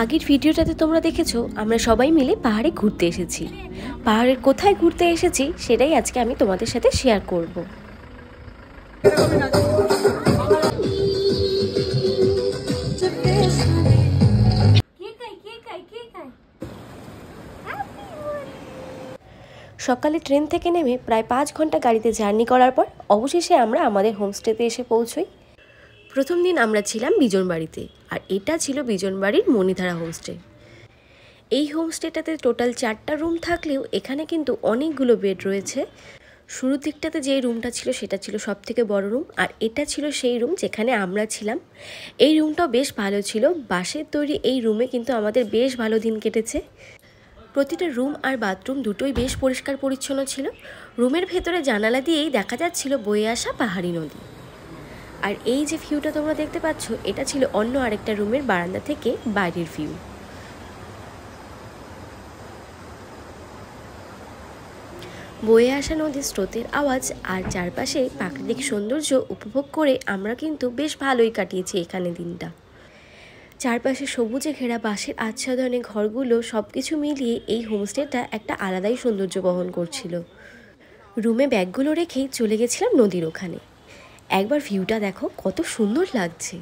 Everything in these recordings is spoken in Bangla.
আগের ভিডিওটাতে তোমরা দেখেছো আমরা সবাই মিলে পাহাড়ে ঘুরতে এসেছি। পাহাড়ের কোথায় ঘুরতে এসেছি সেটাই আজকে আমি তোমাদের সাথে শেয়ার করব। সকালে ট্রেন থেকে নেমে প্রায় 5 ঘন্টা গাড়িতে জার্নি করার পর অবশেষে আমরা আমাদের হোমস্টেতে এসে পৌঁছই। প্রথম দিন আমরা ছিলাম বিজনবাড়িতে, আর এটা ছিল বিজনবাড়ির মণিধারা হোমস্টে। এই হোমস্টেটাতে টোটাল 4টা রুম থাকলেও এখানে কিন্তু অনেকগুলো বেড রয়েছে। শুরুর দিকটাতে যে রুমটা ছিল সেটা ছিল সবথেকে বড় রুম, আর এটা ছিল সেই রুম যেখানে আমরা ছিলাম। এই রুমটাও বেশ ভালো ছিল, বাঁশের তৈরি এই রুমে কিন্তু আমাদের বেশ ভালো দিন কেটেছে। প্রতিটা রুম আর বাথরুম দুটোই বেশ পরিষ্কার পরিচ্ছন্ন ছিল। রুমের ভেতরে জানালা দিয়েই দেখা যাচ্ছিল বয়ে আসা পাহাড়ি নদী। আর এই যে ভিউটা তোমরা দেখতে পাচ্ছ, এটা ছিল অন্য আরেকটা রুমের বারান্দা থেকে বাইরের ভিউ। বয়ে আসা নদীর স্রোতের আওয়াজ আর চারপাশে প্রাকৃতিক সৌন্দর্য উপভোগ করে আমরা কিন্তু বেশ ভালোই কাটিয়েছি এখানে দিনটা। চারপাশে সবুজে ঘেরা বাঁশের আচ্ছাদনে ঘরগুলো সব কিছু মিলিয়ে এই হোমস্টেটা একটা আলাদাই সৌন্দর্য বহন করছিল। রুমে ব্যাগগুলো রেখেই চলে গেছিলাম নদীর ওখানে। একবার ভিউটা দেখো, কত সুন্দর লাগছে।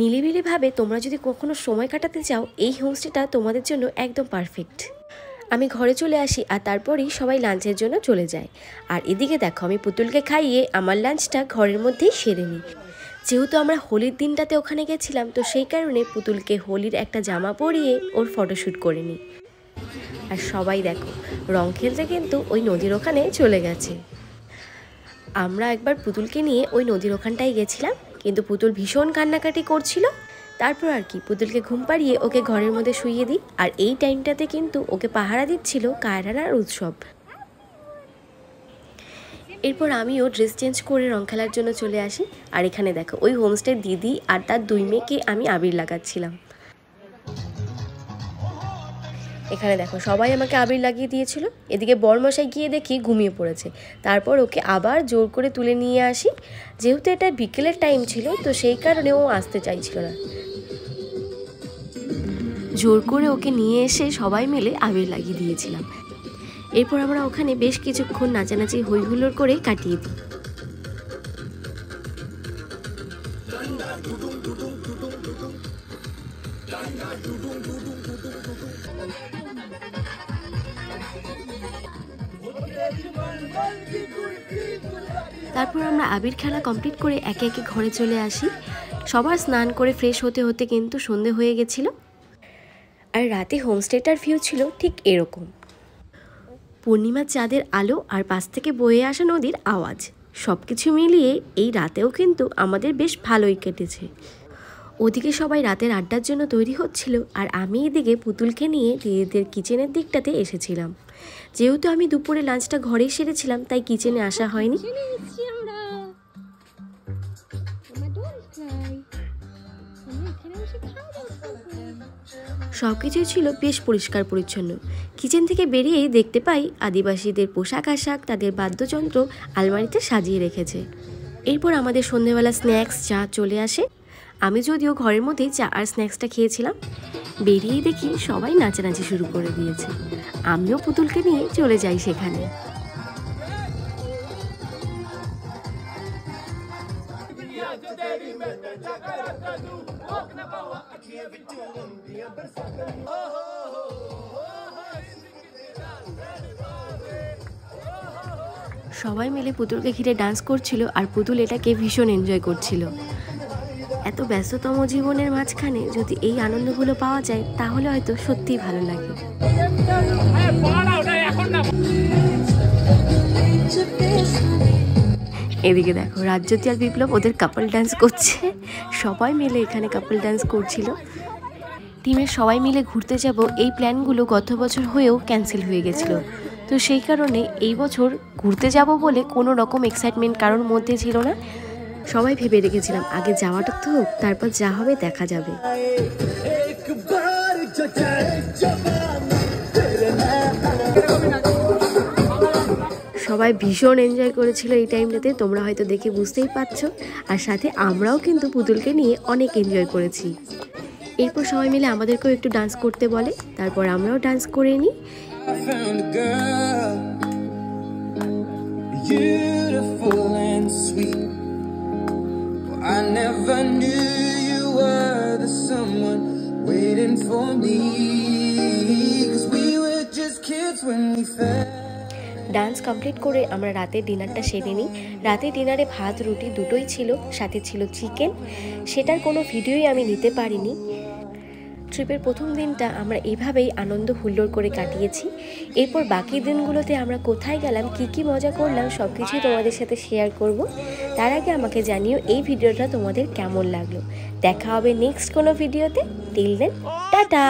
নিলিবিলিভাবে তোমরা যদি কখনো সময় কাটাতে চাও, এই হোমস্টেটা তোমাদের জন্য একদম পারফেক্ট। আমি ঘরে চলে আসি আর তারপরেই সবাই লাঞ্চের জন্য চলে যায়। আর এদিকে দেখো, আমি পুতুলকে খাইয়ে আমার লাঞ্চটা ঘরের মধ্যেই সেরে নিই। যেহেতু আমরা হোলির দিনটাতে ওখানে গেছিলাম, তো সেই কারণে পুতুলকে হোলির একটা জামা পরিয়ে ওর ফটোশ্যুট করে নিই। আর সবাই দেখো রং খেলতে কিন্তু ওই নদীর ওখানে চলে গেছে। আমরা একবার পুতুলকে নিয়ে ওই নদীর ওখানটায় গেছিলাম, কিন্তু পুতুল ভীষণ কান্নাকাটি করছিল। তারপর আর কি, পুতুলকে ঘুম পাড়িয়ে ওকে ঘরের মধ্যে শুইয়ে দিই। আর এই টাইমটাতে কিন্তু ওকে পাহারা দিচ্ছিল কায়রানার উৎসব। এরপর আমিও ড্রেস চেঞ্জ করে রং খেলার জন্য চলে আসি। আর এখানে দেখো, ওই হোমস্টের দিদি আর তার 2 মেয়েকে আমি আবির লাগাচ্ছিলাম। এখানে দেখো সবাই আমাকে আবির লাগিয়ে দিয়েছিল। এদিকে বরমশাই গিয়ে দেখি ঘুমিয়ে পড়েছে। তারপর ওকে আবার জোর করে তুলে নিয়ে আসি। যেহেতু এটা বিকেলের টাইম ছিল, তো সেই কারণে ও আসতে চাইছিল না। জোর করে ওকে নিয়ে এসে সবাই মিলে আবির লাগিয়ে দিয়েছিলাম। এরপর আমরা ওখানে বেশ কিছুক্ষণ নাচানাচি হইহুল্লোড় করে কাটিয়ে দিই। তারপর আমরা আবির খেলা কমপ্লিট করে একে একে ঘরে চলে আসি। সবার স্নান করে ফ্রেশ হতে হতে কিন্তু সন্ধে হয়ে গেছিল। আর রাতে হোমস্টেটার ভিউ ছিল ঠিক এরকম। পূর্ণিমার চাঁদের আলো আর পাশ থেকে বয়ে আসা নদীর আওয়াজ, সব কিছু মিলিয়ে এই রাতেও কিন্তু আমাদের বেশ ভালোই কেটেছে। ওদিকে সবাই রাতের আড্ডার জন্য তৈরি হচ্ছিল, আর আমি এদিকে পুতুলকে নিয়ে দিদিদের কিচেনের দিকটাতে এসেছিলাম। যেহেতু আমি দুপুরে লাঞ্চটা ঘরেই সেরেছিলাম, তাই কিচেনে আসা হয়নি। সব কিছুই ছিল বেশ পরিষ্কার পরিচ্ছন্ন। কিচেন থেকে বেরিয়েই দেখতে পাই আদিবাসীদের পোশাক আশাক, তাদের বাদ্যযন্ত্র আলমারিতে সাজিয়ে রেখেছে। এরপর আমাদের সন্ধ্যেবেলা স্ন্যাক্স চা চলে আসে। আমি যদিও ঘরের মধ্যেই চা আর স্ন্যাক্সটা খেয়েছিলাম। বেরিয়েই দেখি সবাই নাচানাচি শুরু করে দিয়েছে। আমিও পুতুলকে নিয়ে চলে যাই সেখানে। সবাই মিলে পুতুলকে ঘিরে ডান্স করছিল, আর পুতুল এটাকে ভীষণ এনজয় করছিল। এত ব্যস্ততম জীবনের মাঝখানে যদি এই আনন্দগুলো পাওয়া যায়, তাহলে হয়তো সত্যিই ভালো লাগে। এদিকে দেখো, রাজ্যতি আর বিপ্লব ওদের কাপল ডান্স করছে। সবাই মিলে এখানে কাপল ডান্স করছিল। টিমের সবাই মিলে ঘুরতে যাব এই প্ল্যানগুলো গত বছর হয়েও ক্যান্সেল হয়ে গেছিল। তো সেই কারণে এই বছর ঘুরতে যাব বলে কোনো রকম এক্সাইটমেন্ট কারোর মধ্যে ছিল না। সবাই ভেবে রেখেছিলাম আগে যাওয়াটা তো হোক, তারপর যা হবে দেখা যাবে। সবাই ভীষণ এনজয় করেছিল এই টাইমটাতে, তোমরা হয়তো দেখে বুঝতেই পারছো। আর সাথে আমরাও কিন্তু পুতুলকে নিয়ে অনেক এনজয় করেছি। এরপর সবাই মিলে আমাদেরকেও একটু ডান্স করতে বলে, তারপর আমরাও ডান্স করে নিই। ডান্স কমপ্লিট করে আমরা রাতের ডিনারটা সেরে নিই। রাতের ডিনারে ভাত রুটি দুটোই ছিল, সাথে ছিল চিকেন। সেটার কোনো ভিডিওই আমি নিতে পারিনি। ট্রিপের প্রথম দিনটা আমরা এইভাবেই আনন্দ হুল্লোড় করে কাটিয়েছি। এরপর বাকি দিনগুলোতে আমরা কোথায় গেলাম, কি মজা করলাম সব কিছুই তোমাদের সাথে শেয়ার করব। তার আগে আমাকে জানিও এই ভিডিওটা তোমাদের কেমন লাগলো। দেখা হবে নেক্সট কোনো ভিডিওতে। Till then tata.